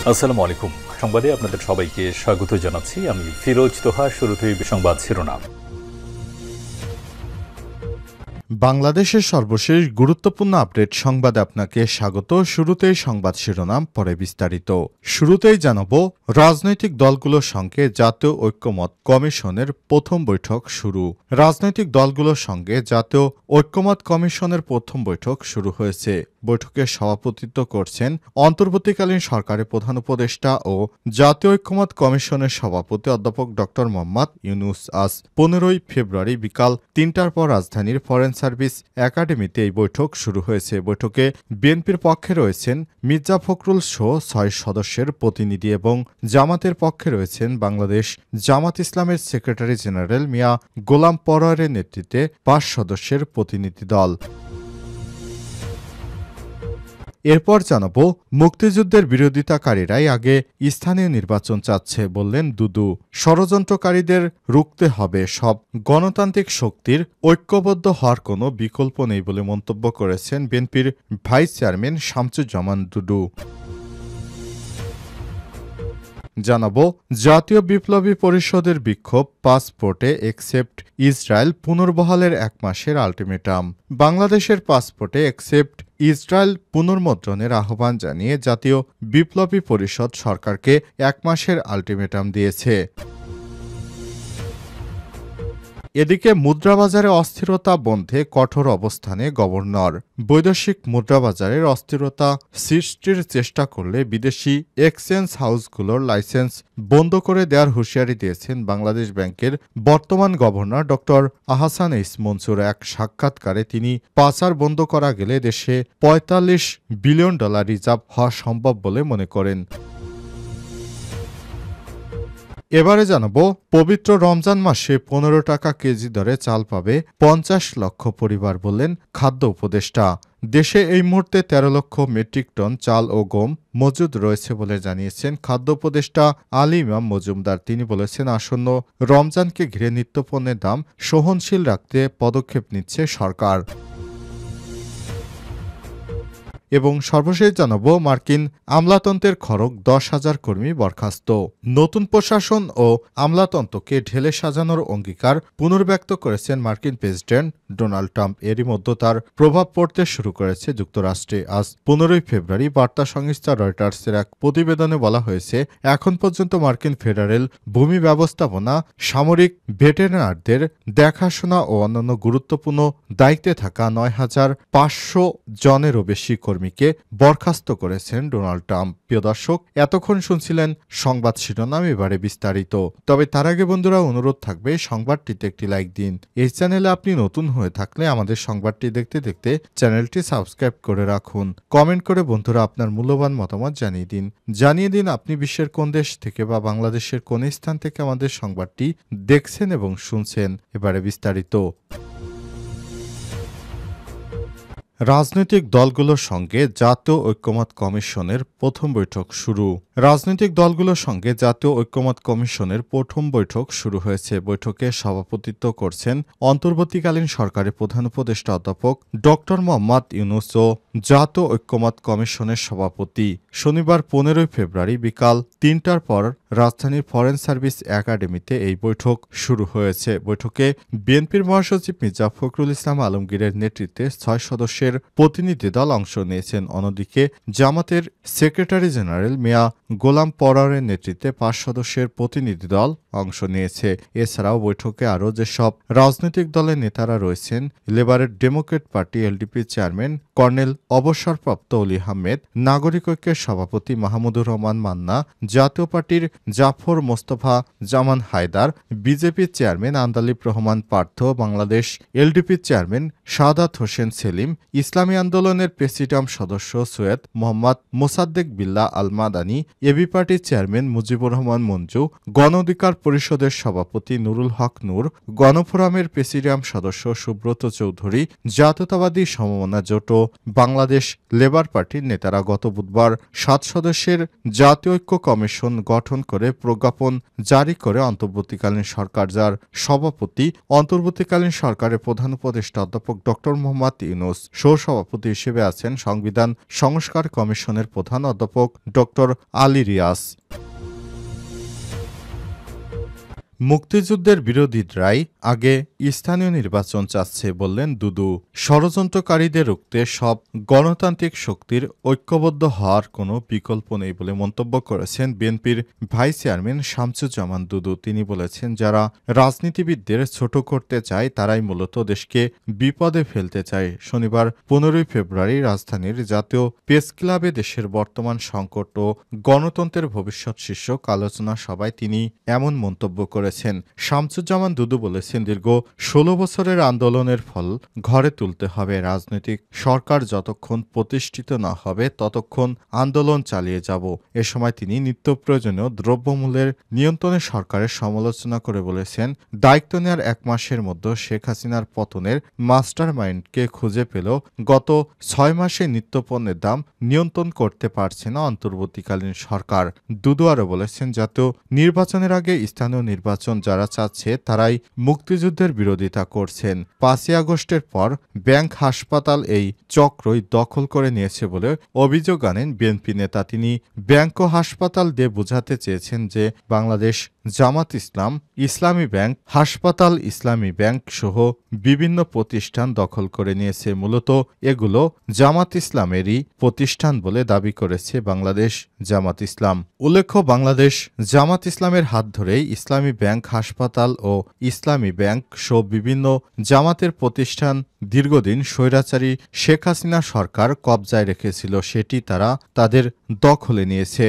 আসসালামু আলাইকুম। সংবাদে আপনাদের সবাইকে স্বাগত জানাচ্ছি। আমি ফিরোজ তোহা। শুরুতেই সংবাদ শিরোনাম। বাংলাদেশের সর্বশেষ গুরুত্বপূর্ণ আপডেট সংবাদে আপনাকে স্বাগত। শুরুতেই সংবাদ শিরোনাম, পরে বিস্তারিত। শুরুতেই জানাব, রাজনৈতিক দলগুলোর সঙ্গে জাতীয় ঐক্যমত কমিশনের প্রথম বৈঠক শুরু। রাজনৈতিক দলগুলোর সঙ্গে জাতীয় ঐক্যমত কমিশনের প্রথম বৈঠক শুরু হয়েছে। বৈঠকে সভাপতিত্ব করছেন অন্তর্বর্তীকালীন সরকারের প্রধান উপদেষ্টা ও জাতীয় ঐক্যমত কমিশনের সভাপতি অধ্যাপক ড মোহাম্মদ ইউনুস। আজ 15 ফেব্রুয়ারি বিকাল 3টার পর রাজধানীর ফরেন সার্ভিস একাডেমিতে এই বৈঠক শুরু হয়েছে। বৈঠকে বিএনপির পক্ষে রয়েছেন মির্জা ফখরুল সহ 6 সদস্যের প্রতিনিধি এবং জামাতের পক্ষে রয়েছেন বাংলাদেশ জামাত ইসলামের সেক্রেটারি জেনারেল মিয়া গোলাম পরোয়ারের নেতৃত্বে 5 সদস্যের প্রতিনিধি দল। এরপর জানাব, মুক্তিযুদ্ধের বিরোধিতাকারীরাই আগে স্থানীয় নির্বাচন চাচ্ছে বললেন দুদু। ষড়যন্ত্রকারীদের রুখতে হবে, সব গণতান্ত্রিক শক্তির ঐক্যবদ্ধ হওয়ার কোনো বিকল্প নেই বলে মন্তব্য করেছেন বিএনপির ভাইস চেয়ারম্যান শামসুজ্জামান দুদু। জানাবো, জাতীয় বিপ্লবী পরিষদের বিক্ষোভ, পাসপোর্টে একসেপ্ট ইসরায়েল পুনর্বহালের 1 মাসের আলটিমেটাম। বাংলাদেশের পাসপোর্টে একসেপ্ট ইসরায়েল পুনর্মুদ্রণের আহ্বান জানিয়ে জাতীয় বিপ্লবী পরিষদ সরকারকে 1 মাসের আলটিমেটাম দিয়েছে। এদিকে মুদ্রাবাজারে অস্থিরতা বন্ধে কঠোর অবস্থানে গভর্নর। বৈদেশিক মুদ্রাবাজারের অস্থিরতা সৃষ্টির চেষ্টা করলে বিদেশি এক্সচেঞ্জ হাউসগুলোর লাইসেন্স বন্ধ করে দেওয়ার হুঁশিয়ারি দিয়েছেন বাংলাদেশ ব্যাংকের বর্তমান গভর্নর ড আহসান এইচ মনসুর। এক সাক্ষাৎকারে তিনি পাচার বন্ধ করা গেলে দেশে $45 বিলিয়ন রিজার্ভ হওয়া সম্ভব বলে মনে করেন। এবারে জানাবো, পবিত্র রমজান মাসে 15 টাকা কেজি দরে চাল পাবে 50 লক্ষ পরিবার বললেন খাদ্য উপদেষ্টা। দেশে এই মুহূর্তে 13 লক্ষ মেট্রিক টন চাল ও গম মজুদ রয়েছে বলে জানিয়েছেন খাদ্য উপদেষ্টা আলী ইমাম মজুমদার। তিনি বলেছেন, আসন্ন রমজানকে ঘিরে নিত্যপণ্যের দাম সহনশীল রাখতে পদক্ষেপ নিচ্ছে সরকার। এবং সর্বশেষ জানাবো, মার্কিন আমলাতন্ত্রের খড়গ 10,000 কর্মী বরখাস্ত। নতুন প্রশাসন ও আমলাতন্ত্রকে ঢেলে সাজানোর অঙ্গীকার পুনর্ব্যক্ত করেছেন মার্কিন প্রেসিডেন্ট ডোনাল্ড ট্রাম্প। এরই মধ্যে তার প্রভাব পড়তে শুরু করেছে যুক্তরাষ্ট্রে। আজ 15 ফেব্রুয়ারি বার্তা সংস্থা রয়টার্সের এক প্রতিবেদনে বলা হয়েছে, এখন পর্যন্ত মার্কিন ফেডারেল ভূমি ব্যবস্থাপনা, সামরিক ভেটেরানদের দেখাশোনা ও অন্যান্য গুরুত্বপূর্ণ দায়িত্বে থাকা 9,500 জনেরও বেশি কর্মীকে বরখাস্ত করেছেন ডোনাল্ড ট্রাম্প। প্রিয় দর্শক, এতক্ষণ শুনছিলেন সংবাদ শিরোনাম, এবারে বিস্তারিত। তবে তার আগে বন্ধুরা, অনুরোধ থাকবে সংবাদটিতে একটি লাইক দিন। এই চ্যানেলে আপনি নতুন হয়ে থাকলে আমাদের সংবাদটি দেখতে দেখতে চ্যানেলটি সাবস্ক্রাইব করে রাখুন। কমেন্ট করে বন্ধুরা আপনার মূল্যবান মতামত জানিয়ে দিন আপনি বিশ্বের কোন দেশ থেকে বা বাংলাদেশের কোন স্থান থেকে আমাদের সংবাদটি দেখছেন এবং শুনছেন। এবারে বিস্তারিত। রাজনৈতিক দলগুলোর সঙ্গে জাতীয় ঐক্যমত কমিশনের প্রথম বৈঠক শুরু। রাজনৈতিক দলগুলোর সঙ্গে জাতীয় ঐক্যমত কমিশনের প্রথম বৈঠক শুরু হয়েছে। বৈঠকে সভাপতিত্ব করছেন অন্তর্বর্তীকালীন সরকারের প্রধান উপদেষ্টা অধ্যাপক ড মোহাম্মদ ইউনুস ও জাতীয় ঐক্যমত কমিশনের সভাপতি। শনিবার 15 ফেব্রুয়ারি বিকাল 3টার পর রাজধানীর ফরেন সার্ভিস একাডেমিতে এই বৈঠক শুরু হয়েছে। বৈঠকে বিএনপির মহাসচিব মির্জা ফখরুল ইসলাম আলমগীরের নেতৃত্বে 6 সদস্যের প্রতিনিধি দল অংশ নিয়েছেন। অন্যদিকে জামাতের সেক্রেটারি জেনারেল মিয়া গোলাম পরোয়ারের নেতৃত্বে 5 সদস্যের প্রতিনিধি দল অংশ নিয়েছে। এছাড়াও বৈঠকে আরও যেসব রাজনৈতিক দলের নেতারা রয়েছেন, লেবারের Democrat party LDP chairman colonel অবসরপ্রাপ্ত অলি আহমেদ, নাগরিক ঐক্যের সভাপতি মাহমুদুর রহমান মান্না, জাতীয় পার্টির জাফর মোস্তফা জামান হায়দার, বিজেপির চেয়ারম্যান আন্দালিব রহমান পার্থ, বাংলাদেশ এলডিপির চেয়ারম্যান শাহাদাত হোসেন সেলিম, ইসলামী আন্দোলনের প্রেসিডিয়াম সদস্য সৈয়দ মোহাম্মদ মোসাদ্দেক বিল্লাহ আল মাদানী, এবি পার্টির চেয়ারম্যান মুজিবুর রহমান মঞ্জু, গণ অধিকার পরিষদের সভাপতি নুরুল হক নূর, গণফোরামের প্রেসিডিয়াম সদস্য সুব্রত চৌধুরী, জাতীয়তাবাদী সমমনা জোট ও বাংলাদেশ লেবার পার্টির নেতারা গত বুধবার 7 সদস্যের জাতীয় ঐক্য কমিশন গঠন করে প্রজ্ঞাপন জারি করে অন্তর্বর্তীকালীন সরকার, যার সভাপতি অন্তর্বর্তীকালীন সরকারের প্রধান উপদেষ্টা অধ্যাপক ড মোহাম্মদ ইউনুস। সহসভাপতি হিসেবে আছেন সংবিধান সংস্কার কমিশনের প্রধান অধ্যাপক ডক্টর আলী রিয়াজ। মুক্তিযুদ্ধের বিরোধীরাই আগে স্থানীয় নির্বাচন চাচ্ছে বললেন দুদু। ষড়যন্ত্রকারীদের রুখতে সব গণতান্ত্রিক শক্তির ঐক্যবদ্ধ হওয়ার কোনো বিকল্প নেই বলে মন্তব্য করেছেন বিএনপির ভাইস চেয়ারম্যান শামসুজ্জামান দুদু। তিনি বলেছেন, যারা রাজনীতিবিদদের ছোট করতে চায় তারাই মূলত দেশকে বিপদে ফেলতে চায়। শনিবার 15 ফেব্রুয়ারি রাজধানীর জাতীয় প্রেস ক্লাবে দেশের বর্তমান সংকট ও গণতন্ত্রের ভবিষ্যৎ শীর্ষক আলোচনা সভায় তিনি এমন মন্তব্য করেছেন। শামসুজ্জামান দুদু বলেছেন, দীর্ঘ 16 বছরের আন্দোলনের ফল ঘরে তুলতে হবে। রাজনৈতিক সরকার যতক্ষণ প্রতিষ্ঠিত না হবে ততক্ষণ আন্দোলন চালিয়ে যাব। এ সময় তিনি নিত্য প্রয়োজনীয় দ্রব্যমূল্যের নিয়ন্ত্রণে সরকারের সমালোচনা করে বলেছেন, দায়িত্ব নেওয়ার 1 মাসের মধ্যে শেখ হাসিনার পতনের মাস্টার মাইন্ডকে খুঁজে পেল। গত 6 মাসে নিত্যপণ্যের দাম নিয়ন্ত্রণ করতে পারছে না অন্তর্বর্তীকালীন সরকার। দুদু আরও বলেছেন, জাতীয় নির্বাচনের আগে স্থানীয় নির্বাচন যারা চাচ্ছে তারাই মুক্তিযুদ্ধের বিরোধিতা করছেন। 5ই আগস্টের পর ব্যাংক, হাসপাতাল এই চক্রই দখল করে নিয়েছে বলে অভিযোগ আনেন বিএনপি নেতা। তিনি ব্যাংক ও হাসপাতাল দিয়ে বোঝাতে চেয়েছেন যে বাংলাদেশ জামাত ইসলাম, ইসলামী ব্যাংক, হাসপাতাল, ইসলামী ব্যাংক সহ বিভিন্ন প্রতিষ্ঠান দখল করে নিয়েছে। মূলত এগুলো জামাত ইসলামেরই প্রতিষ্ঠান বলে দাবি করেছে বাংলাদেশ জামাত ইসলাম। উল্লেখ্য, বাংলাদেশ জামাত ইসলামের হাত ধরেই ইসলামী ব্যাংক, হাসপাতাল ও ইসলামী ব্যাংক সহ বিভিন্ন জামাতের প্রতিষ্ঠান দীর্ঘদিন স্বৈরাচারী শেখ হাসিনা সরকার কবজায় রেখেছিল, সেটি তারা তাদের দখলে নিয়েছে।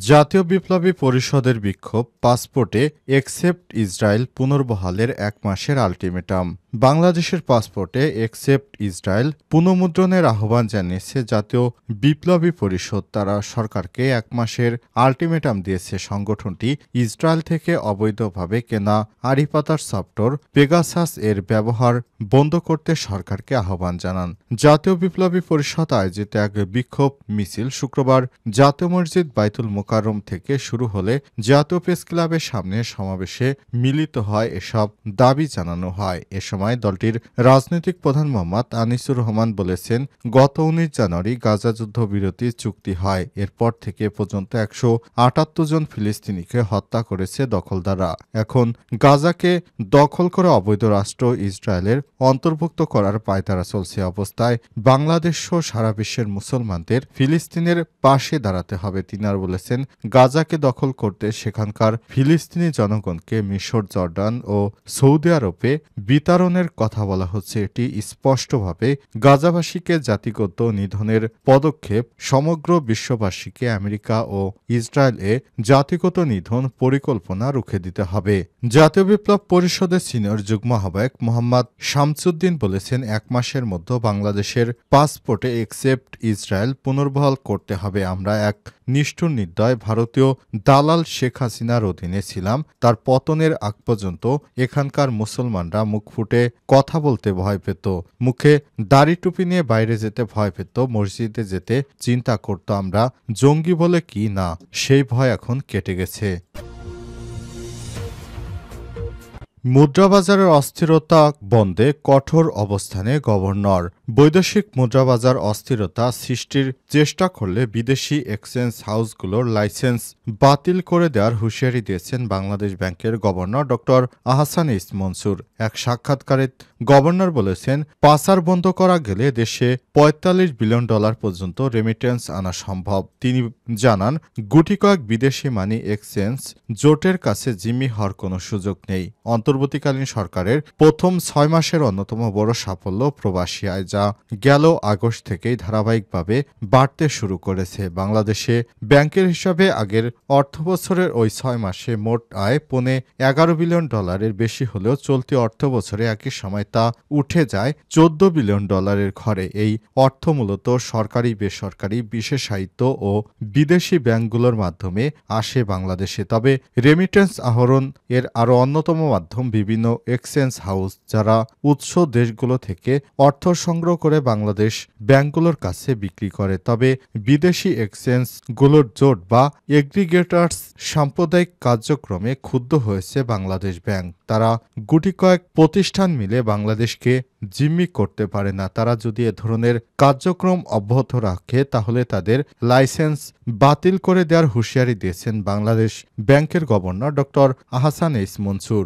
জাতীয় বিপ্লবী পরিষদের বিক্ষোভ, পাসপোর্টে একসেপ্ট ইসরায়েল পুনর্বহালের 1 মাসের আলটিমেটাম। বাংলাদেশের পাসপোর্টে একসেপ্ট ইসরায়েল পুনর্মুদ্রণের আহ্বান জানিয়েছে জাতীয় বিপ্লবী পরিষদ। তারা সরকারকে 1 মাসের আলটিমেটাম দিয়েছে। সংগঠনটি ইসরায়েল থেকে অবৈধভাবে কেনা আড়িপাতার সফটওয়্যার পেগাসাস এর ব্যবহার বন্ধ করতে সরকারকে আহ্বান জানান। জাতীয় বিপ্লবী পরিষদ আয়োজিত এক বিক্ষোভ মিছিল শুক্রবার জাতীয় মসজিদ বাইতুল মোকাররম থেকে শুরু হলে জাতীয় প্রেস ক্লাবের সামনে সমাবেশে মিলিত হয় এসব দাবি জানানো হয়। এ সময় দলটির রাজনৈতিক প্রধান মোহাম্মদ আনিসুর রহমান বলেছেন, গত 19 জানুয়ারি গাজা যুদ্ধবিরতি চুক্তি হয়। এরপর থেকে পর্যন্ত 178 জন ফিলিস্তিনিকে হত্যা করেছে দখলদাররা। এখন গাজাকে দখল করে অবৈধ রাষ্ট্র ইসরায়েলের অন্তর্ভুক্ত করার পায়তারা চলছে। অবস্থায় বাংলাদেশ সহ সারা বিশ্বের মুসলমানদের ফিলিস্তিনের পাশে দাঁড়াতে হবে। তিনি আর বলেছেন, গাজাকে দখল করতে সেখানকার ফিলিস্তিনি জনগণকে মিশর, জর্ডান ও সৌদি আরবে বিতরণের কথা বলা হচ্ছে। এটি স্পষ্টভাবে গাজাবাসীকে জাতিগত নিধনের পদক্ষেপ। সমগ্র বিশ্ববাসীকে আমেরিকা ও ইসরায়েলে জাতিগত নিধন পরিকল্পনা রুখে দিতে হবে। জাতীয় বিপ্লব পরিষদের সিনিয়র যুগ্ম আহ্বায়ক মোহাম্মদ শামসুদ্দিন বলেছেন, 1 মাসের মধ্যে বাংলাদেশের পাসপোর্টে একসেপ্ট ইসরায়েল পুনর্বহাল করতে হবে। আমরা এক নিষ্ঠুর নির্দয় ভারতীয় দালাল শেখ হাসিনার অধীনে ছিলাম। তার পতনের আগ পর্যন্ত এখানকার মুসলমানরা মুখ ফুটে কথা বলতে ভয় পেত, মুখে দাড়ি টুপি নিয়ে বাইরে যেতে ভয় পেত, মসজিদে যেতে চিন্তা করত আমরা জঙ্গি বলে কি না। সেই ভয় এখন কেটে গেছে। মুদ্রাবাজারের অস্থিরতা বন্ধে কঠোর অবস্থানে গভর্নর। বৈদেশিক মুদ্রাবাজার অস্থিরতা সৃষ্টির চেষ্টা করলে বিদেশি এক্সচেঞ্জ হাউসগুলোর লাইসেন্স বাতিল করে দেওয়ার হুঁশিয়ারি দিয়েছেন বাংলাদেশ ব্যাংকের গভর্নর ডক্টর আহসান ইস মনসুর। এক সাক্ষাৎকারে গভর্নর বলেছেন, পাচার বন্ধ করা গেলে দেশে $45 বিলিয়ন পর্যন্ত রেমিটেন্স আনা সম্ভব। তিনি জানান, গুটি কয়েক বিদেশি মানি এক্সচেঞ্জ জোটের কাছে জিম্মি হওয়ার কোনো সুযোগ নেই। অন্তর্বর্তীকালীন সরকারের প্রথম 6 মাসের অন্যতম বড় সাফল্য প্রবাসী আয়, যা গেল আগস্ট থেকেই ধারাবাহিকভাবে বাড়তে শুরু করেছে। বাংলাদেশে ব্যাংকের হিসাবে আগের অর্থবছরের ওই 6 মাসে মোট আয় $11 বিলিয়ন বেশি হলেও চলতি অর্থবছরে একই সময় তা উঠে যায় $14 বিলিয়ন ঘরে। এই অর্থ মূলত সরকারি, বেসরকারি, বিশেষায়িত ও বিদেশি ব্যাংকগুলোর মাধ্যমে আসে বাংলাদেশে। তবে রেমিটেন্স আহরণ এর আরও অন্যতম মাধ্যম এরকম বিভিন্ন এক্সচেঞ্জ হাউস যারা উৎস দেশগুলো থেকে অর্থ সংগ্রহ করে বাংলাদেশ ব্যাংকগুলোর কাছে বিক্রি করে। তবে বিদেশি এক্সচেঞ্জগুলোর জোট বা এগ্রিগেটরস সাম্প্রদায়িক কার্যক্রমে ক্ষুব্ধ হয়েছে বাংলাদেশ ব্যাংক। তারা গুটি কয়েক প্রতিষ্ঠান মিলে বাংলাদেশকে জিম্মি করতে পারে না। তারা যদি এ ধরনের কার্যক্রম অব্যাহত রাখে তাহলে তাদের লাইসেন্স বাতিল করে দেওয়ার হুঁশিয়ারি দিয়েছেন বাংলাদেশ ব্যাংকের governor doctor Ahsan H Mansur.